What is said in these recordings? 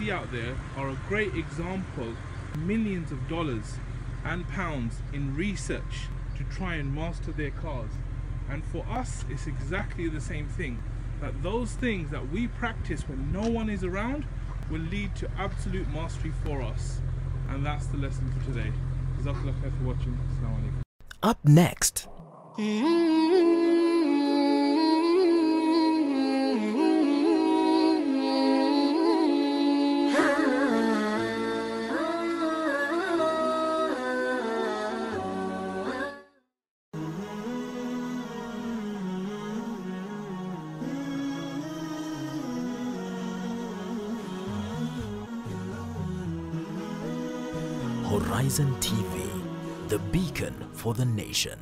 see out there are a great example of millions of dollars and pounds in research to try and master their cars. And for us, it's exactly the same thing. That those things that we practice when no one is around will lead to absolute mastery for us. And that's the lesson for today. Jazakallah khair for watching. Assalamu alaikum. Up next. Horizon TV, the beacon for the nation.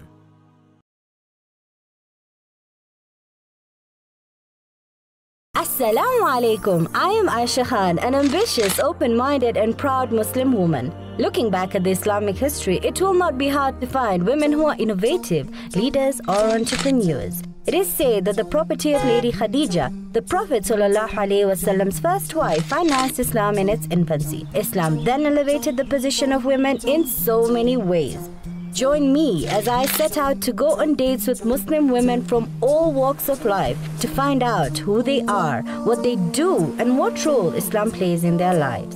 Assalamu alaikum. I am Aisha Khan, an ambitious, open-minded and proud Muslim woman. Looking back at the Islamic history, it will not be hard to find women who are innovative, leaders or entrepreneurs. It is said that the property of Lady Khadija, the Prophet ﷺ's first wife, financed Islam in its infancy. Islam then elevated the position of women in so many ways. Join me as I set out to go on dates with Muslim women from all walks of life to find out who they are, what they do, and what role Islam plays in their lives.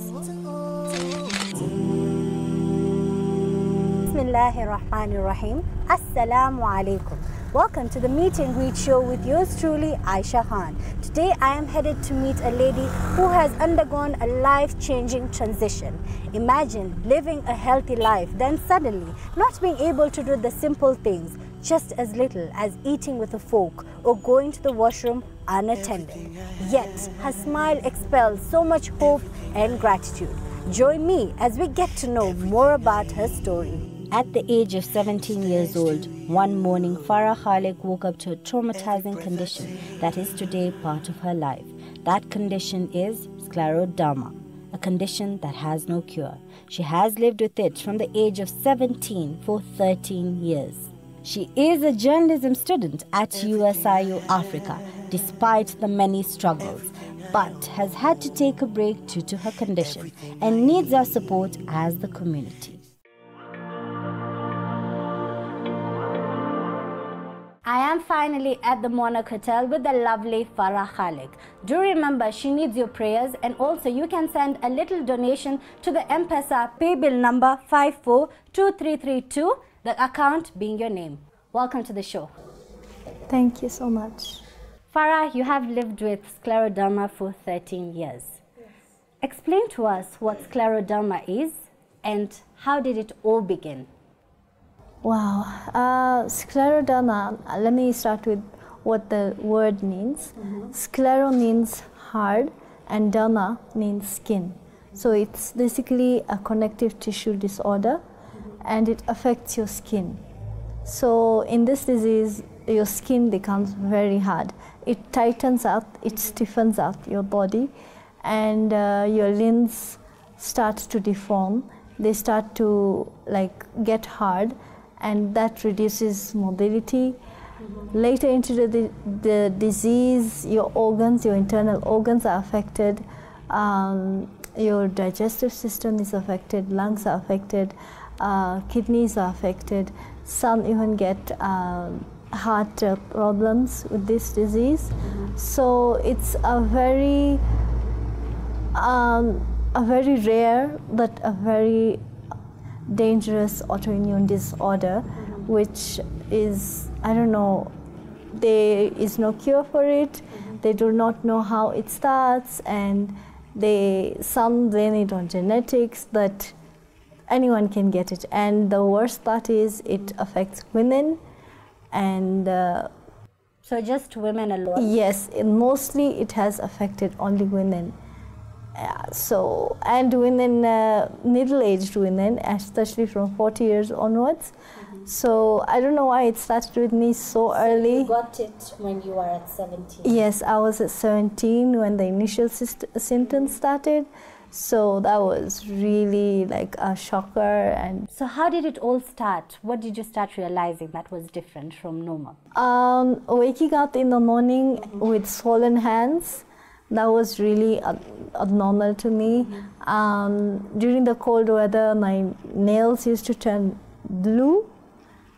Bismillahirrahmanirrahim. Assalamu alaikum. Welcome to the meet and greet show with yours truly, Aisha Khan. Today I am headed to meet a lady who has undergone a life-changing transition. Imagine living a healthy life, then suddenly not being able to do the simple things, just as little as eating with a fork or going to the washroom unattended. Yet her smile expels so much hope and gratitude. Join me as we get to know more about her story. At the age of 17 years old, one morning Farah KHALECK woke up to a traumatizing condition that is today part of her life. That condition is scleroderma, a condition that has no cure. She has lived with it from the age of 17 for 13 years. She is a journalism student at USIU Africa, despite the many struggles, but has had to take a break due to her condition and needs our support as the community. I am finally at the Monarch Hotel with the lovely Farah KHALECK. Do remember, she needs your prayers, and also you can send a little donation to the M-Pesa pay bill number 542332, the account being your name. Welcome to the show. Thank you so much. Farah, you have lived with scleroderma for 13 years. Yes. Explain to us what scleroderma is and how did it all begin? Wow, scleroderma, let me start with what the word means. Sclero means hard and derma means skin. So it's basically a connective tissue disorder and it affects your skin. So in this disease, your skin becomes very hard. It tightens up, it stiffens up your body, and your limbs start to deform. They start to get hard, and that reduces mobility. Later into the disease, your organs, your internal organs are affected, your digestive system is affected, lungs are affected, kidneys are affected. Some even get heart problems with this disease. So it's a very rare but a very dangerous autoimmune disorder, which is, I don't know, there is no cure for it. They do not know how it starts, and some blame it on genetics, but anyone can get it. And the worst part is it affects women, and so just women alone? Yes, mostly it has affected only women. And women, middle-aged women, especially from 40 years onwards. So I don't know why it started with me so early. You got it when you were at 17? Yes, I was at 17 when the initial symptoms started. So that was really like a shocker. And so how did it all start? What did you start realizing that was different from normal? Waking up in the morning with swollen hands, That was really abnormal to me. During the cold weather, my nails used to turn blue,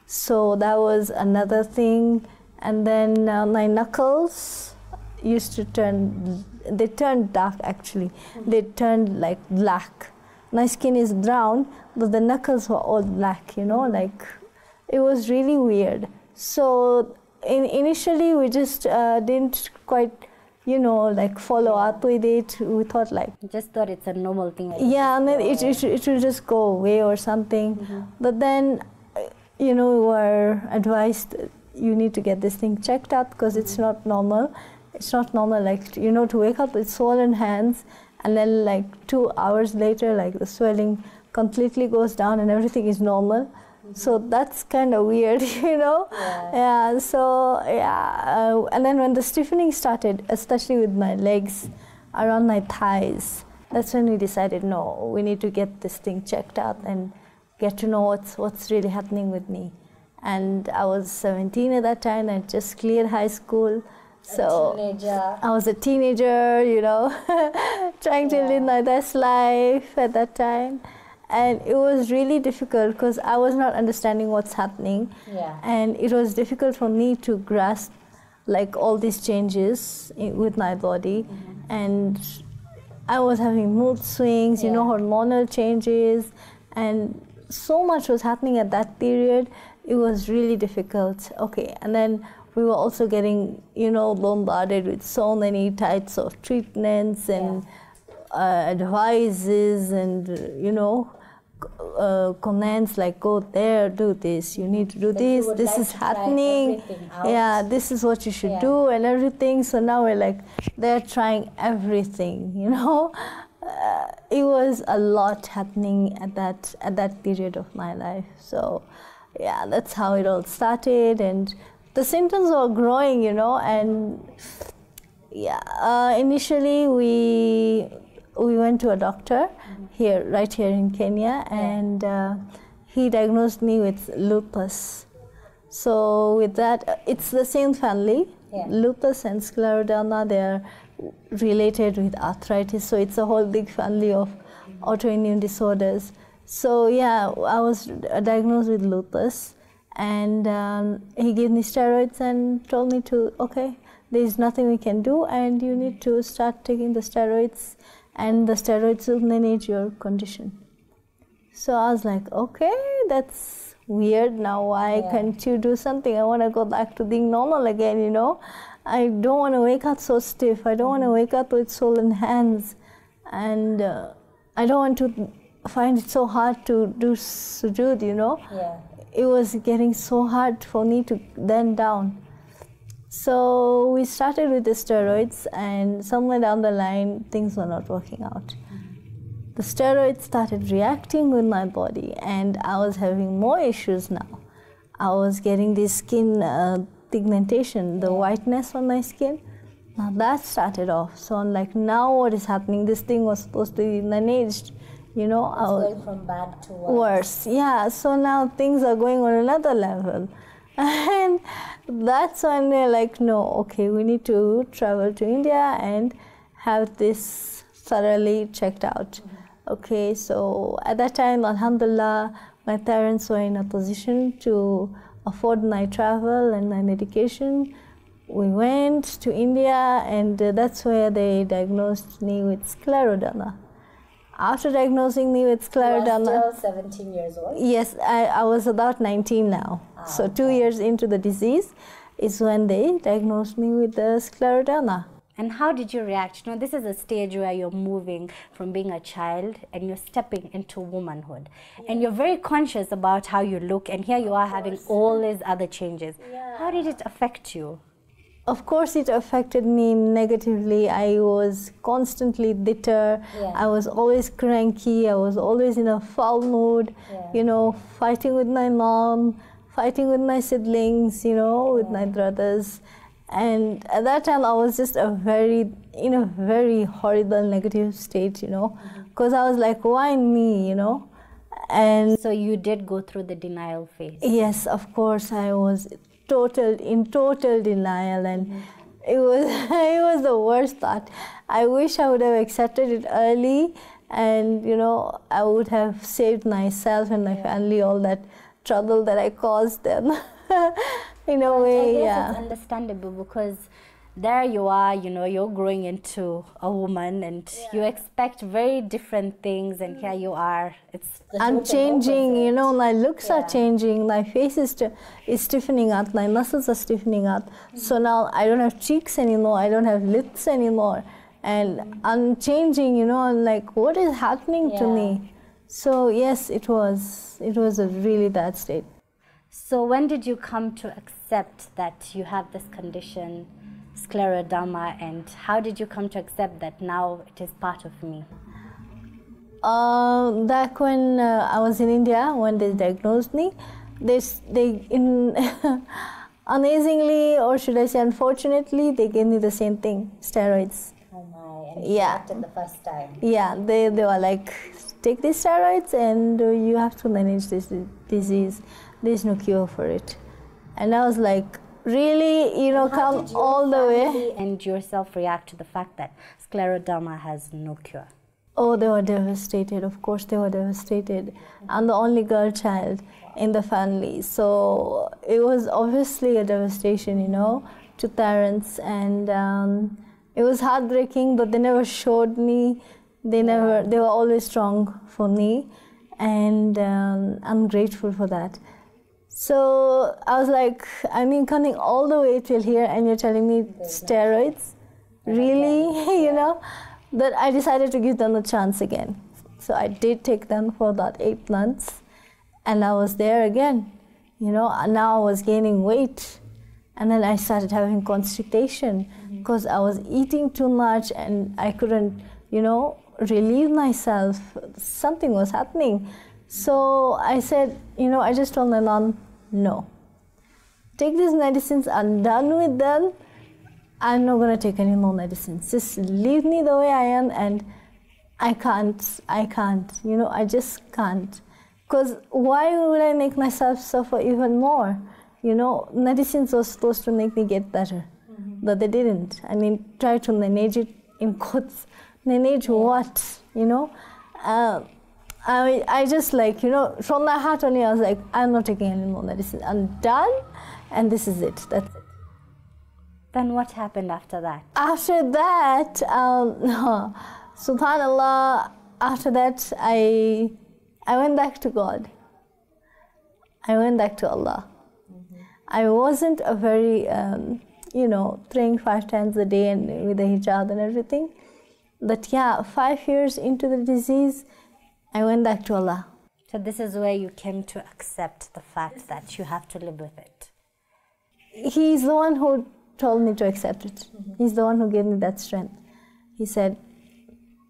so that was another thing. And then my knuckles used to they turned dark actually. They turned like black. My skin is brown, but the knuckles were all black, you know, like it was really weird. So initially we just didn't quite, you know, like follow up with it. We thought like... Just thought it's a normal thing. Yeah, and then it will just go away or something. But then, you know, we were advised you need to get this thing checked out because it's not normal. It's not normal, like, you know, to wake up with swollen hands and then like 2 hours later, like the swelling completely goes down and everything is normal. So that's kind of weird, you know? Yeah, so, yeah. And then when the stiffening started, especially with my legs, around my thighs, that's when we decided, no, we need to get this thing checked out and get to know what's really happening with me. And I was 17 at that time, I just cleared high school. So I was a teenager, you know, trying to live my best life at that time. And it was really difficult because I was not understanding what's happening. And it was difficult for me to grasp like all these changes with my body. And I was having mood swings, you know, hormonal changes, and so much was happening at that period. It was really difficult. Okay, and then we were also getting, you know, bombarded with so many types of treatments and advices and, you know, commands like, go there, do this, you need to do this, this is happening, yeah, this is what you should do and everything. So now we're like, they're trying everything, you know. It was a lot happening at that period of my life. So yeah, that's how it all started, and the symptoms were growing, you know. And yeah, initially we went to a doctor right here in Kenya, and he diagnosed me with lupus. So with that, it's the same family, lupus and scleroderma. They are related with arthritis, so it's a whole big family of autoimmune disorders. So yeah, I was diagnosed with lupus, and he gave me steroids and told me to, okay, there's nothing we can do and you need to start taking the steroids, and the steroids will manage your condition. So I was like, okay, that's weird. Now why can't you do something? I want to go back to being normal again, you know. I don't want to wake up so stiff. I don't want to wake up with swollen hands, and I don't want to find it so hard to do sujood, you know. It was getting so hard for me to bend down. So we started with the steroids, and somewhere down the line, things were not working out. The steroids started reacting with my body, and I was having more issues now. I was getting this skin pigmentation, the whiteness on my skin. Now that started off. So I'm like, now what is happening? This thing was supposed to be managed, you know. It's going from bad to worse. Yeah, so now things are going on another level. And that's when they're like, no, okay, we need to travel to India and have this thoroughly checked out. Okay, so at that time, alhamdulillah, my parents were in a position to afford my travel and my medication. We went to India, and that's where they diagnosed me with scleroderma. After diagnosing me with scleroderma... You were still 17 years old? Yes, I was about 19 now. So 2 years into the disease is when they diagnosed me with the scleroderma. And how did you react? You know, this is a stage where you're moving from being a child and you're stepping into womanhood. And you're very conscious about how you look, and here you are having all these other changes. How did it affect you? Of course, it affected me negatively. I was constantly bitter. I was always cranky. I was always in a foul mood, you know, fighting with my mom, fighting with my siblings, you know, with my brothers. And at that time, I was just in a very horrible negative state, you know, because I was like, why me, you know? And so you did go through the denial phase? Yes, of course, I was in total denial, and it was the worst part. I wish I would have accepted it early, and you know, I would have saved myself and my family all that trouble that I caused them. In a way, yeah. It's understandable because there you are, you know, you're growing into a woman and you expect very different things, and here you are. I'm changing, you know, my looks are changing, my face is stiffening up, my muscles are stiffening up. So now I don't have cheeks anymore, I don't have lips anymore. And I'm changing, you know, I'm like, what is happening to me? So yes, it was a really bad state. So when did you come to accept that you have this condition, scleroderma, and how did you come to accept that now it is part of me? Back when I was in India, when they diagnosed me, amazingly, or should I say unfortunately, they gave me the same thing, steroids. Oh my, and you acted the first time. Yeah, they were like, take these steroids and you have to manage this disease. There's no cure for it. And I was like, really, you know, come all the way. And yourself react to the fact that scleroderma has no cure? Oh, they were devastated. Of course, they were devastated. I'm the only girl child in the family. So it was obviously a devastation, you know, to parents. And it was heartbreaking, but they never showed me. They were always strong for me. And I'm grateful for that. So I was like, I mean, coming all the way till here and you're telling me steroids? Really? You know? But I decided to give them a chance again. So I did take them for about 8 months. And I was there again. You know, now I was gaining weight. And then I started having constipation because I was eating too much and I couldn't, you know, relieve myself. Something was happening. So I said, you know, I just told my mom, no. Take these medicines, I'm done with them. I'm not going to take any more medicines. Just leave me the way I am, and I can't, you know, I just can't. Because why would I make myself suffer even more? You know, medicines were supposed to make me get better, but they didn't. I mean, try to manage it in quotes. Manage what, you know? I just like, you know, from my heart only, I was like, I'm not taking any more medicine. I'm done, and this is it. That's it. Then what happened after that? After that, subhanallah, after that, I went back to God. I went back to Allah. I wasn't a very, you know, praying 5 times a day and with the hijab and everything. But yeah, 5 years into the disease, I went back to Allah. So this is where you came to accept the fact that you have to live with it. He's the one who told me to accept it. He's the one who gave me that strength. He said,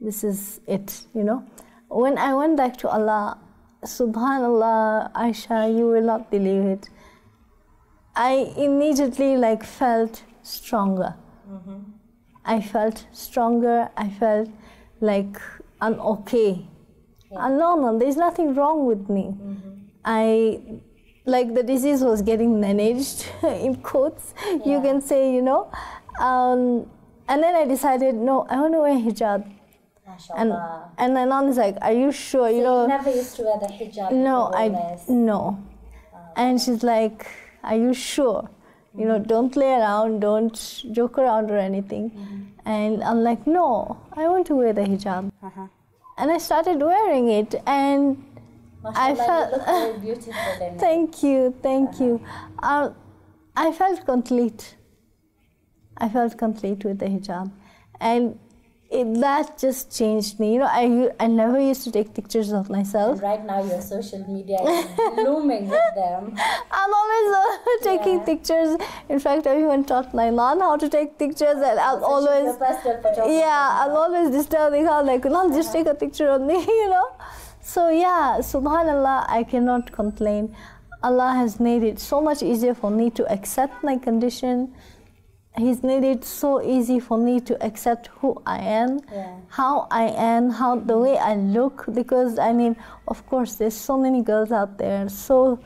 this is it, you know. When I went back to Allah, subhanallah, Aisha, you will not believe it. I immediately like felt stronger. I felt stronger. I felt like I'm okay. I'm normal. There's nothing wrong with me. Like the disease was getting managed, in quotes, you can say, you know. And then I decided, no, I want to wear hijab. And my mom is like, are you sure? You know, you never used to wear the hijab? No. And she's like, are you sure? You know, don't play around, don't joke around or anything. And I'm like, no, I want to wear the hijab. And I started wearing it, and I felt, you look very beautiful in it. Thank you. I felt complete. I felt complete with the hijab. And that just changed me. You know, I never used to take pictures of myself. And right now your social media is blooming with them. I'm always taking pictures. In fact, I even taught my mom how to take pictures, and I'm always, I'm always disturbing her, like, no, just take a picture of me, you know. So yeah, subhanallah, I cannot complain. Allah has made it so much easier for me to accept my condition. He's made it so easy for me to accept who I am, how I am, the way I look. Because I mean, of course, there's so many girls out there so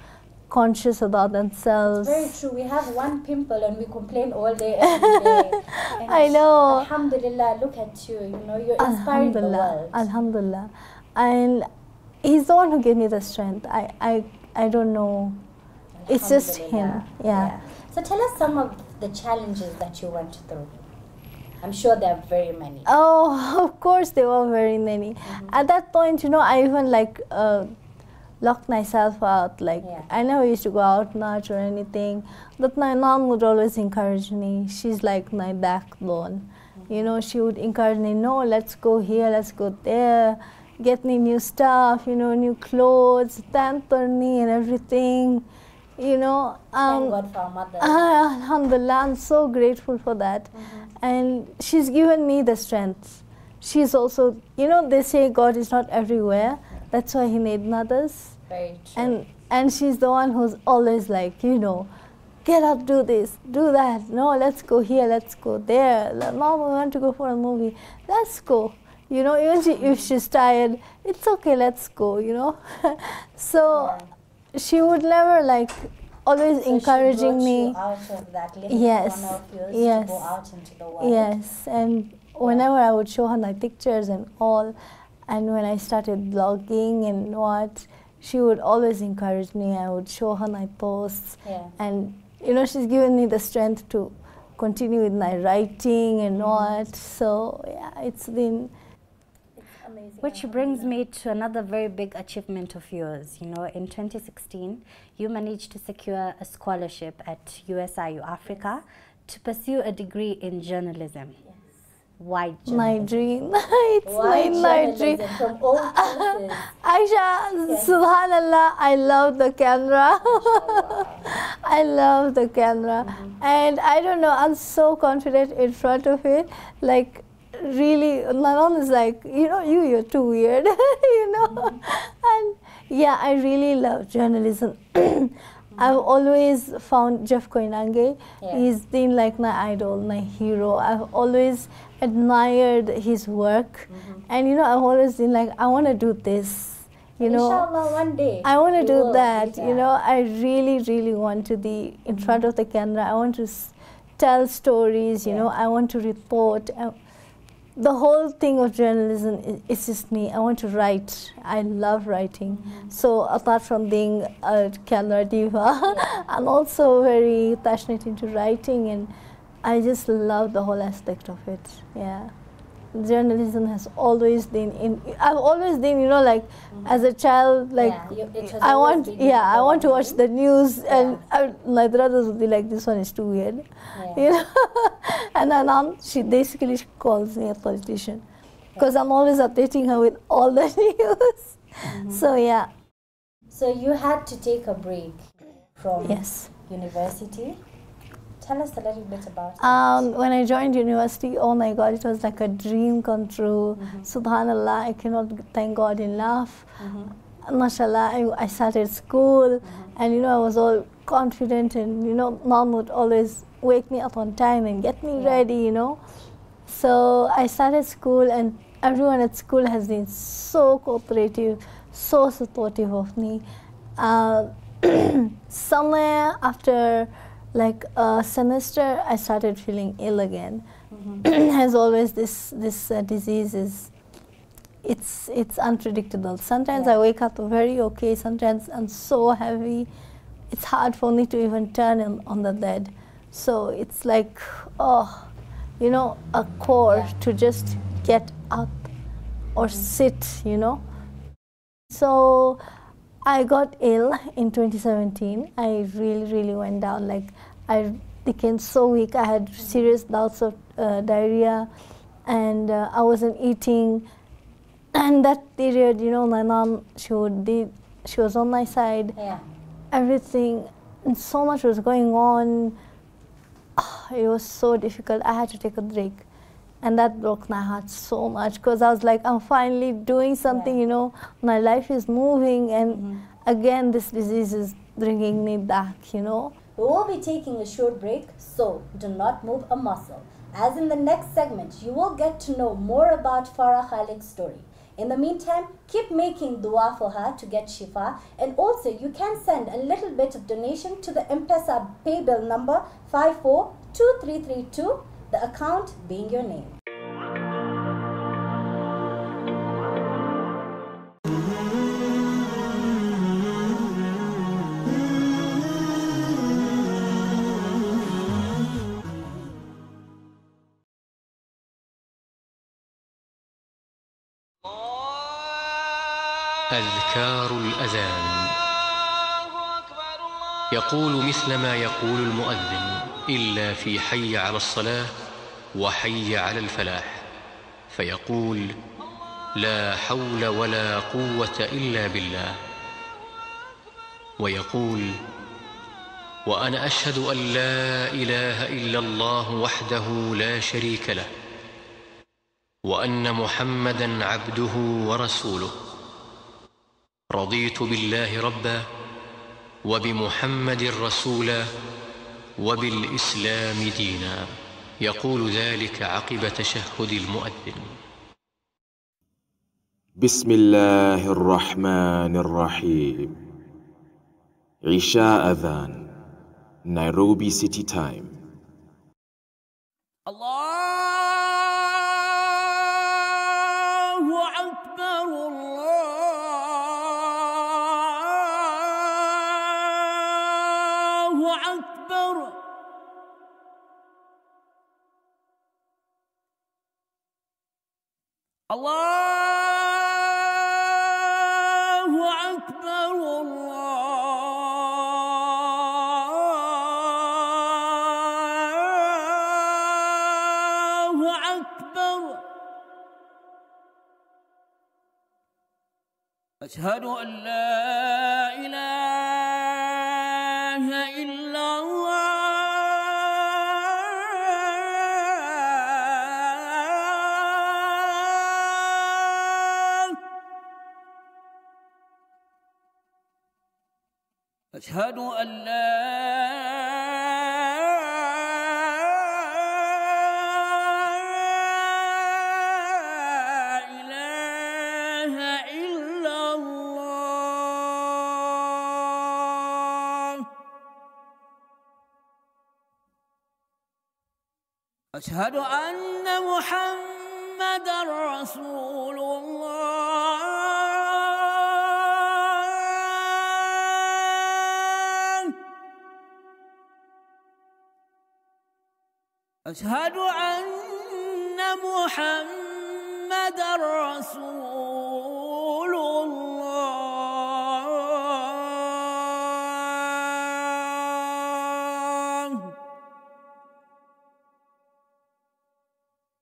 conscious about themselves. Very true. We have one pimple and we complain all day, every day. And I know. Alhamdulillah, look at you. You know, you're inspiring the world. Alhamdulillah. And he's the one who gave me the strength. I don't know. It's just him. Yeah. So tell us some of the challenges that you went through. I'm sure there are very many. Oh, of course there were very many. At that point, you know, I even like locked myself out. Like I never used to go out much or anything. But my mom would always encourage me. She's like my backbone. You know, she would encourage me, no, let's go here, let's go there. Get me new stuff, you know, new clothes, pamper me and everything. You know, thank God for our mother. Alhamdulillah, I'm so grateful for that. And she's given me the strength. She's also, you know, they say God is not everywhere. That's why He made mothers. Very true. And she's the one who's always like, you know, get up, do this, do that. No, let's go here, let's go there. Mom, we want to go for a movie. Let's go. You know, even if she's tired, it's okay, let's go, you know. So she would never like always encouraging me. You out of that little corner of yours to go out into the world. Yes, and whenever I would show her my pictures and all, and when I started blogging and what, she would always encourage me. I would show her my posts, and you know, she's given me the strength to continue with my writing and what. So yeah, it's been amazing. Which brings me to another very big achievement of yours. You know, in 2016, you managed to secure a scholarship at USIU Africa to pursue a degree in journalism. Yes. Why journalism? My dream. It's my dream. From all places. Aisha, subhanallah, I love the camera. I love the camera. And I don't know, I'm so confident in front of it. Like, really, my mom is like, you know, you're too weird, you know. And yeah, I really love journalism. I've always found Jeff Koinange, he's been like my idol, my hero. I've always admired his work. And you know, I've always been like, I want to do this. You know, inshallah, one day I want to do that. You know, I really, really want to be in front of the camera. I want to tell stories, you know, I want to report. The whole thing of journalism is just me. I want to write. I love writing. So apart from being a camera diva, I'm also very passionate into writing, and I just love the whole aspect of it. Yeah. Journalism has always been in. I've always been, you know, like as a child, like I want to watch the news, and my brothers would be like, "This one is too weird," you know. And my mom, she basically calls me a politician because I'm always updating her with all the news. So yeah. So you had to take a break from university. Tell us a little bit about it. When I joined university, oh my God, it was like a dream come true. Subhanallah, I cannot thank God enough. Mashallah, I started school, and you know, I was all confident, and you know, mom would always wake me up on time and get me ready, you know. So I started school, and everyone at school has been so cooperative, so supportive of me. Somewhere after like a semester, I started feeling ill again. As always, this disease is, it's unpredictable. Sometimes I wake up very okay, sometimes I'm so heavy. It's hard for me to even turn on the bed. So it's like, oh, you know, a core to just get up or sit, you know. So I got ill in 2017. I really went down. Like, I became so weak. I had serious bouts of diarrhea, and I wasn't eating. And that period, you know, my mom, she was on my side. Everything, and so much was going on. It was so difficult. I had to take a break. And that broke my heart so much, because I was like, I'm finally doing something, you know, my life is moving, and again this disease is bringing me back, you know. We will be taking a short break, so do not move a muscle. As in the next segment, you will get to know more about Farah KHALEK's story. In the meantime, keep making dua for her to get shifa, and also you can send a little bit of donation to the M-Pesa pay bill number 542332, the account being your name. أذكار الأذان. يقول مثل ما يقول المؤذن، إلا في حي على الصلاة وحي على الفلاح، فيقول: لا حول ولا قوة إلا بالله. ويقول: وأنا أشهد أن لا إله إلا الله وحده لا شريك له، وأن محمدًا عبده ورسوله. رضيت بالله ربا، وبمحمد رسولا، وبالإسلام دينا. يقول ذلك عقب تشهد المؤذن. بسم الله الرحمن الرحيم. عشاء أذان، Nairobi City Time. الله أكبر، الله أكبر. الله أكبر، الله أكبر. أشهد أن لا إله إلا الله. أشهد أن لا إله إلا الله. أشهد أن محمدًا رسول الله. أشهد أن محمدًا رسول الله.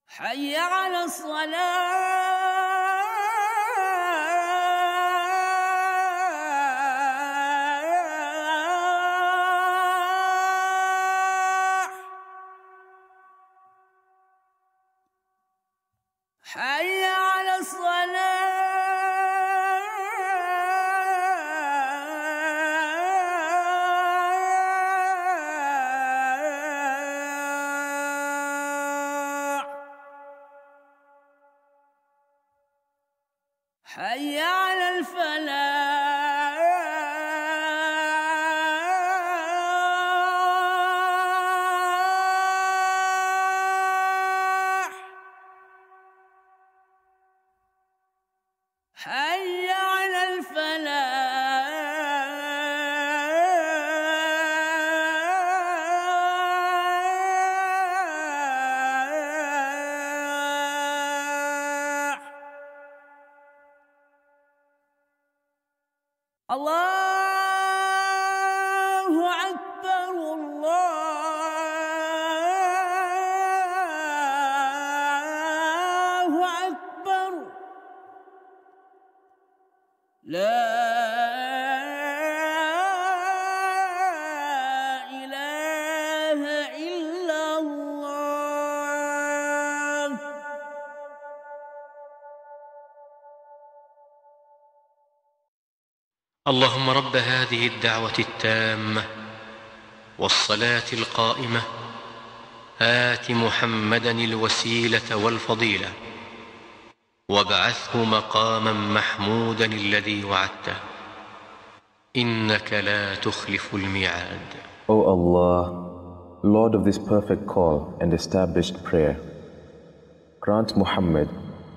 حي على الصلاة. حي على الصلاة. حي على الفلاح. حي على الفلاح. الله أكبر، الله أكبر. لا إله إلا الله. اللهم رب هذه الدعوة التامة والصلاة القائمة، آت محمدًا الوسيلة والفضيلة، وابعثه مقاما محمودا الذي وعدته إنك لا تخلف الميعاد. O Allah, Lord of this perfect call and established prayer, grant Muhammad,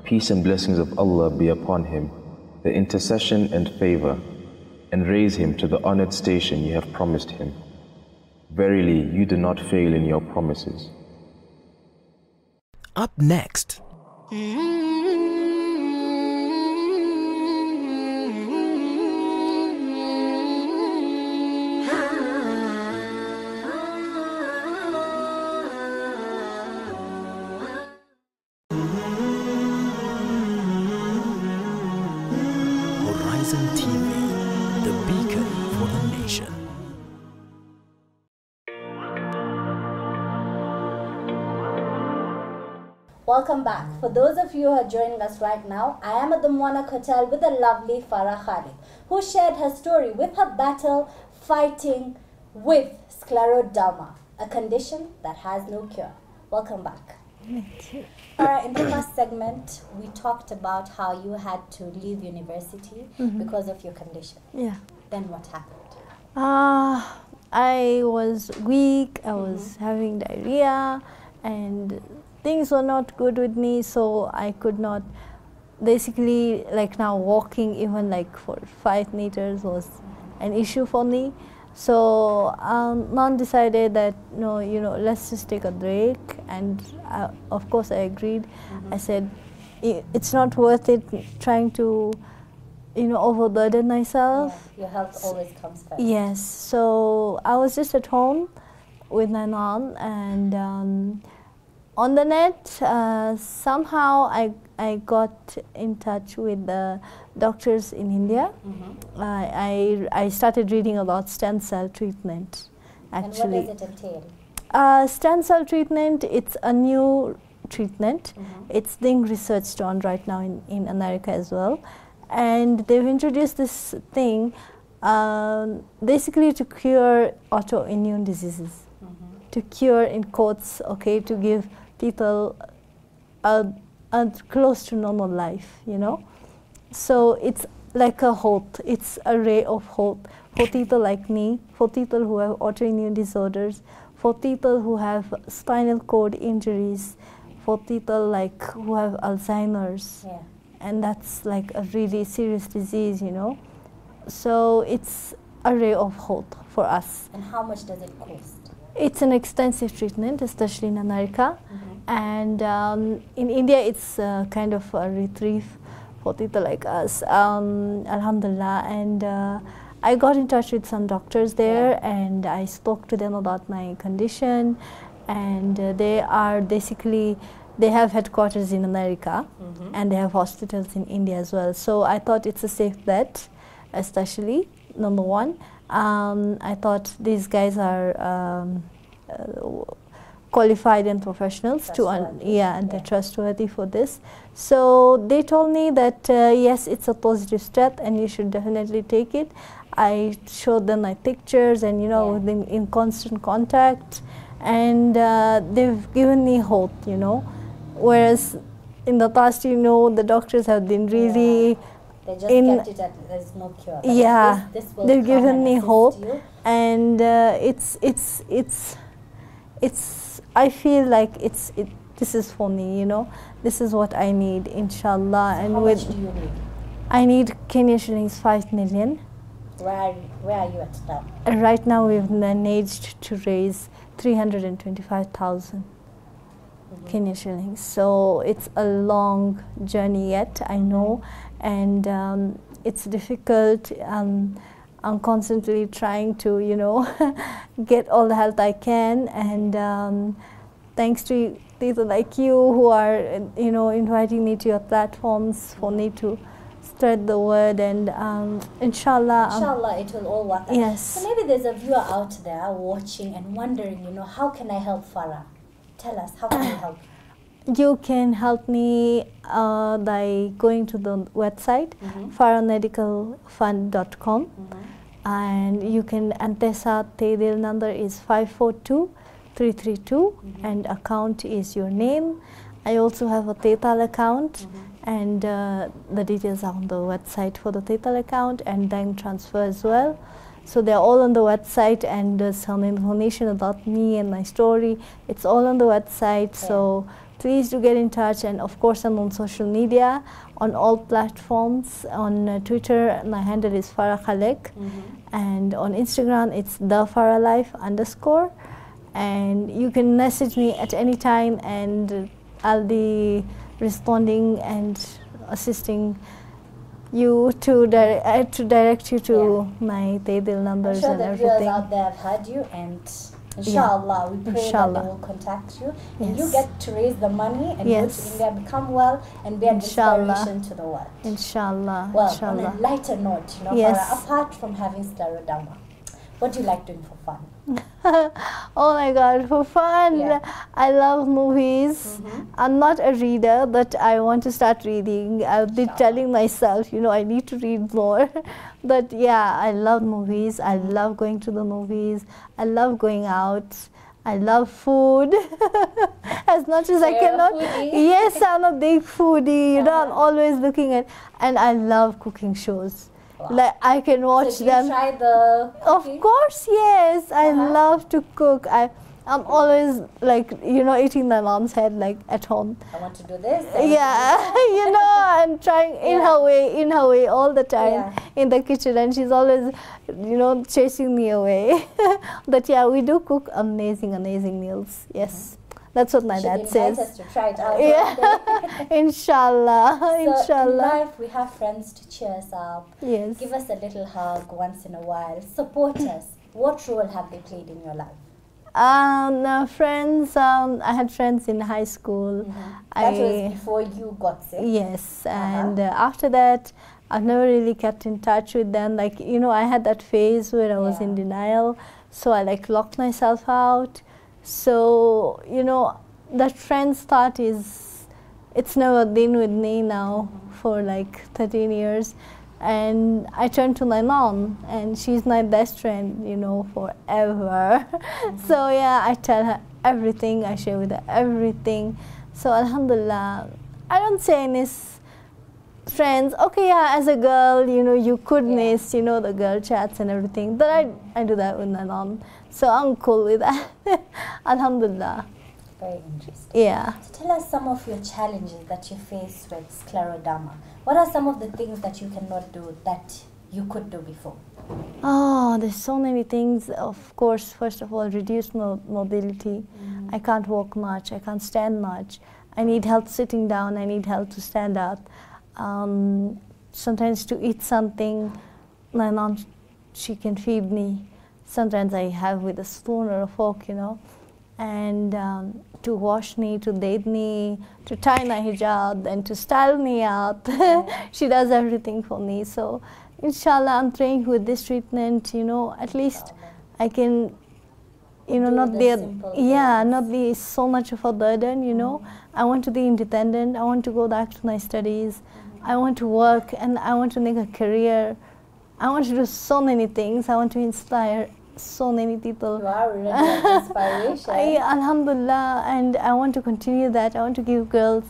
peace and blessings of Allah be upon him, the intercession and favor, and raise him to the honored station you have promised him. Verily, you do not fail in your promises. Up next. Horizon TV, the beacon for the nation. Welcome back. For those of you who are joining us right now, I am at the Moana Hotel with the lovely FARAH, who shared her story with her battle fighting with scleroderma, a condition that has no cure. Welcome back. Thank you. Farah, in the first segment, we talked about how you had to leave university because of your condition. Yeah. Then what happened? I was weak, I was having diarrhea, and things were not good with me, so I could not, basically, like now walking even like for 5 meters was an issue for me. So Mom decided that, no, let's just take a break, and of course I agreed. I said, it's not worth it trying to, overburden myself. Yeah, your health always comes first. Yes, so I was just at home with my mom, and on the net, somehow I got in touch with the doctors in India. I started reading about stem cell treatment, actually. And what does it entail? Stem cell treatment, it's a new treatment. It's being researched on right now in America as well. And they've introduced this thing basically to cure autoimmune diseases. To cure, in quotes, okay, to give people a close to normal life, So it's like a hope. It's a ray of hope for people like me, for people who have autoimmune disorders, for people who have spinal cord injuries, for people like who have Alzheimer's. Yeah. And that's like a really serious disease, So it's a ray of hope for us. And how much does it cost? It's an extensive treatment, especially in America. And in India, it's kind of a reprieve for people like us, alhamdulillah. And I got in touch with some doctors there, and I spoke to them about my condition. And they are basically, they have headquarters in America, and they have hospitals in India as well. So I thought it's a safe bet, especially, number one. I thought these guys are qualified and professionals and they're trustworthy for this. So they told me that yes, it's a positive step and you should definitely take it. I showed them my pictures, and we've been in constant contact, and they've given me hope, whereas in the past, the doctors have been really they just kept it at there's no cure. But yeah, this will they've given me hope, you. And I feel like this is for me, this is what I need, inshallah. So and how with much do you need? I need Kenya shillings 5 million. Where are you at now? Right now we've managed to raise 325,000 Kenya shillings. So it's a long journey yet, I know, and it's difficult. I'm constantly trying to, get all the help I can, and thanks to people like you who are, inviting me to your platforms for me to spread the word, and inshallah. Inshallah, it will all work out. Yes. So maybe there's a viewer out there watching and wondering, how can I help Farah? Tell us, how can you help? You can help me by going to the website, farahmedicalfund.com, and you can, Antesa Taydil number is 542332, and account is your name. I also have a PayPal account. and the details are on the website for the PayPal account and bank transfer as well. So they're all on the website, and some information about me and my story, it's all on the website. So please do get in touch, and of course I'm on social media, on all platforms. On Twitter, my handle is FARAH KHALECK, and on Instagram it's @FARAHLife_, and you can message me at any time, and I'll be responding and assisting you to direct you to my PayBill numbers and everything. I'm sure the viewers out there have heard you, and inshallah, we pray that they will contact you, and you get to raise the money and go to India, become well, and be an inspiration to the world. Inshallah. Well, inshallah. on a lighter note, Farah, apart from having scleroderma, what do you like doing for fun? Oh my God, for fun, I love movies. I'm not a reader, but I want to start reading. I've been telling myself, I need to read more. But yeah, I love movies. I love going to the movies. I love going out. I love food as much as I cannot. Yes, I'm a big foodie. I'm always looking at, and I love cooking shows. Like I can watch them. You try the cooking? Of course, yes. I love to cook. I'm always like, eating my mom's head like at home. I want to do this. Yeah, I'm trying in her way all the time in the kitchen, and she's always, chasing me away. But yeah, we do cook amazing meals. Yes. That's what my dad says. Us to try it out. Inshallah. So inshallah. In life, we have friends to cheer us up. Yes. Give us a little hug once in a while. Support us. What role have they played in your life? Friends. I had friends in high school. That was before you got sick. Yes, and after that, I've never really kept in touch with them. Like I had that phase where I was in denial, so I locked myself out. So, that friend's thought it's never been with me now for 13 years. And I turned to my mom, and she's my best friend, forever. So yeah, I tell her everything, I share with her everything. So alhamdulillah, I don't say miss friends. Okay, yeah, as a girl, you could miss, the girl chats and everything. But I do that with my mom. So I'm cool with that. Alhamdulillah. Very interesting. Yeah. So tell us some of your challenges that you face with scleroderma. What are some of the things that you cannot do that you could do before? Oh, there's so many things. Of course, first of all, reduced mobility. I can't walk much. I can't stand much. I need help sitting down. I need help to stand up. Sometimes to eat something, my mom, she can feed me. Sometimes I have with a spoon or a fork, and to wash me, to bathe me, to tie my hijab, and to style me up. She does everything for me. So, inshallah, I'm praying with this treatment, at least I can, not be so much of a burden, I want to be independent. I want to go back to my studies. I want to work, and I want to make a career. I want to do so many things. I want to inspire so many people. You are really an inspiration. Alhamdulillah, and I want to continue that. I want to give girls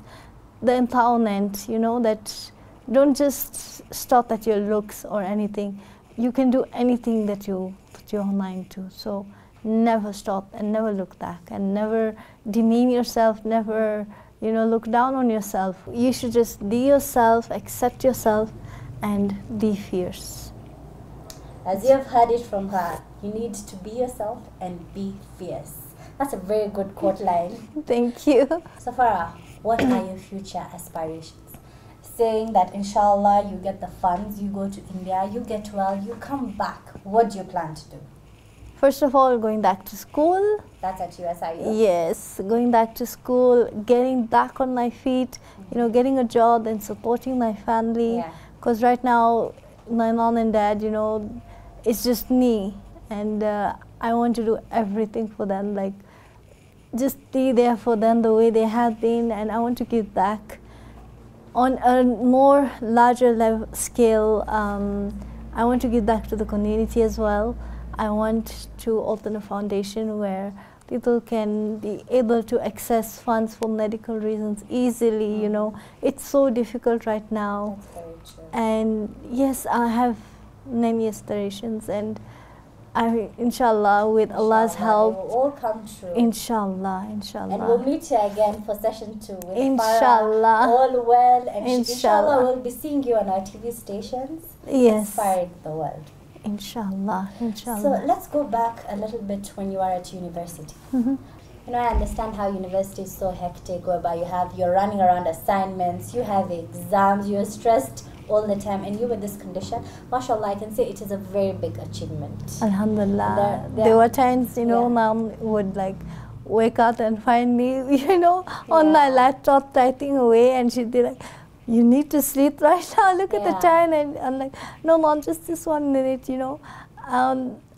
the empowerment, that don't just stop at your looks or anything. You can do anything that you put your mind to. So never stop and never look back and never demean yourself, never, look down on yourself. You should just be yourself, accept yourself, and be fierce. As you have heard it from her, you need to be yourself and be fierce. That's a very good quote line. Thank you. So Farah, what are your future aspirations? Saying that inshallah you get the funds, you go to India, you get well, you come back. What do you plan to do? First of all, going back to school. That's at USIU? Yes, going back to school, getting back on my feet, getting a job and supporting my family. Because right now, my mom and dad, it's just me, and I want to do everything for them, just be there for them the way they have been, and I want to give back on a more larger scale. I want to give back to the community as well. I want to open a foundation where people can be able to access funds for medical reasons easily, you know. It's so difficult right now. That's very true. And yes, I have many aspirations, and inshallah, with Allah's help, they will all come true. inshallah, inshallah. And we'll meet you again for session 2 with Inshallah. Farah, all well, and inshallah Inshallah. we'll be seeing you on our TV stations, Yes, inspiring the world. inshallah, So inshallah. let's go back a little bit when you are at university. Mhm. You know, I understand how university is so hectic, whereby you're running around assignments, you have exams, you're stressed all the time, and you with this condition, mashallah, I can say it is a very big achievement. Alhamdulillah. There- There were times, you know, yeah. mom would like wake up and find me, you know, on my laptop typing away, and she'd be like, you need to sleep right now, look at the Yeah. time. And I'm like, no, mom, just this 1 minute, you know.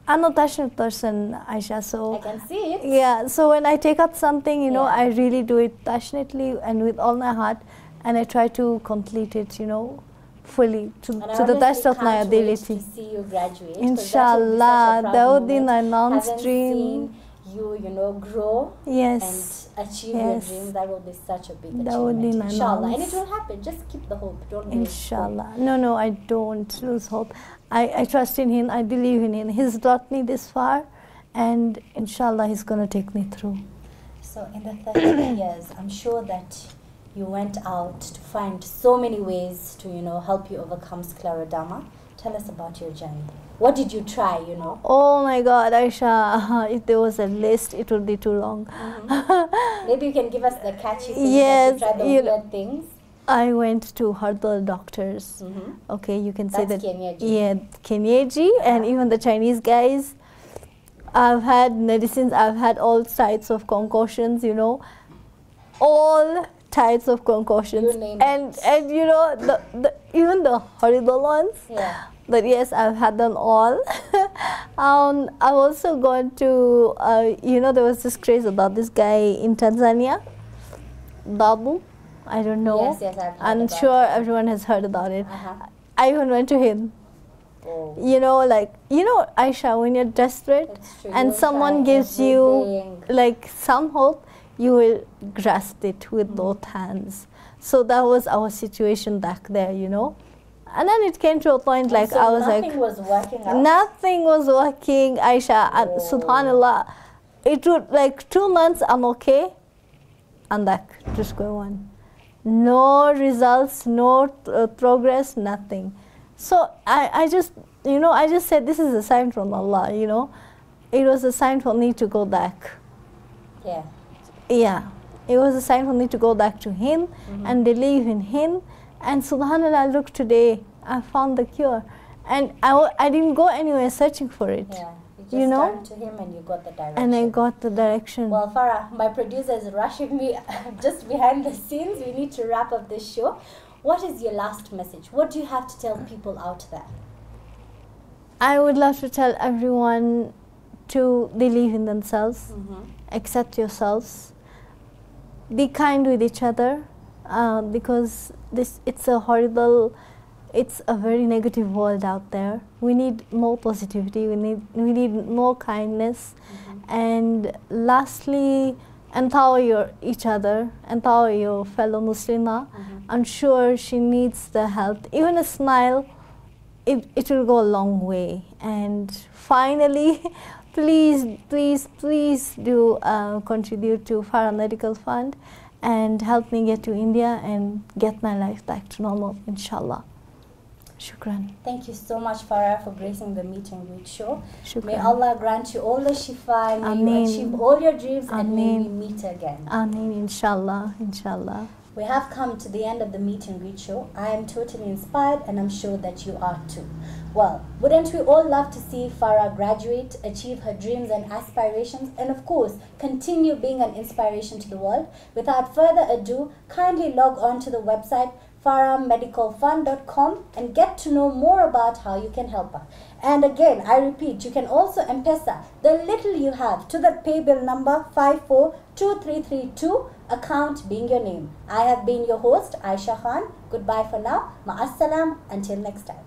I'm a passionate person, Aisha, so I can see it. yeah, so when I take up something, you know, Yeah. I really do it passionately and with all my heart, and I try to complete it, you know, fully to And I the best honestly of my can't wait ability. to see you graduate. 'cause Inshallah, that would be my Having mom's dream. seen you know, grow Yes. and achieve Yes. your dreams, that will be such a big achievement. That would be my Inshallah, and mom's. it will happen. Just keep the hope. Don't lose hope. Inshallah. No, I don't lose hope. I trust in him. I believe in him. He's brought me this far, and inshallah, he's going to take me through. So in the 30 years, I'm sure that you went out to find so many ways to, you know, help you overcome scleroderma. Tell us about your journey. What did you try, you know? Oh my God, Aisha, if there was a list, it would be too long. Maybe you can give us the catchy things Yes, that you tried, the you know, weird things. I went to herbal doctors. Okay, you can say That's that. Kenyaji. Yeah, Kenyaji, and even the Chinese guys. I've had medicines. I've had all types of concoctions. You know, all types of concoctions, You name and you know the even the horrible ones. Yeah. But yes, I've had them all. I've also gone to, you know, there was this craze about this guy in Tanzania, Babu. I don't know. Yes, I've heard I'm about sure him. everyone has heard about it. Uh-huh. I even went to him. Oh. You know, like, you know, Aisha, when you're desperate That's true. and You'll someone try gives you everything. like some hope, you will grasp it with both hands. So that was our situation back there, you know. And then it came to a point like So I was nothing like, was working out. nothing was working, Aisha. And subhanallah, it would like 2 months, I'm okay. I'm back, just go on. No results, no progress, nothing. So I just, you know, I just said this is a sign from Allah, you know. It was a sign for me to go back. Yeah. Yeah, it was a sign for me to go back to Him and believe in Him. And subhanallah, look today, I found the cure. And I didn't go anywhere searching for it. Yeah. You just know? turned to him and you got the direction. And I got the direction. Well, Farah, my producer is rushing me just behind the scenes. We need to wrap up this show. What is your last message? What do you have to tell people out there? I would love to tell everyone to believe in themselves, accept yourselves, be kind with each other, because it's a very negative world out there. We need more positivity. We need more kindness, and lastly, empower each other, empower your fellow Muslimah. I'm sure she needs the help. Even a smile, it will go a long way. And finally, please do contribute to Farah Medical Fund and help me get to India and get my life back to normal, inshallah. Shukran. Thank you so much, Farah, for gracing the Meet and Greet show. Shukran. May Allah grant you all the shifa, may you Ameen. achieve all your dreams, and may we Ameen. meet again. Ameen, inshallah, inshallah. We have come to the end of the Meet and Greet show. I am totally inspired, and I'm sure that you are too. Well, wouldn't we all love to see Farah graduate, achieve her dreams and aspirations, and of course, continue being an inspiration to the world? Without further ado, kindly log on to the website farahmedicalfund.com and get to know more about how you can help her. And again, I repeat, you can also M-Pesa the little you have to the pay bill number 542332, account being your name. I have been your host, Aisha Khan. Goodbye for now. Ma'assalam. Until next time.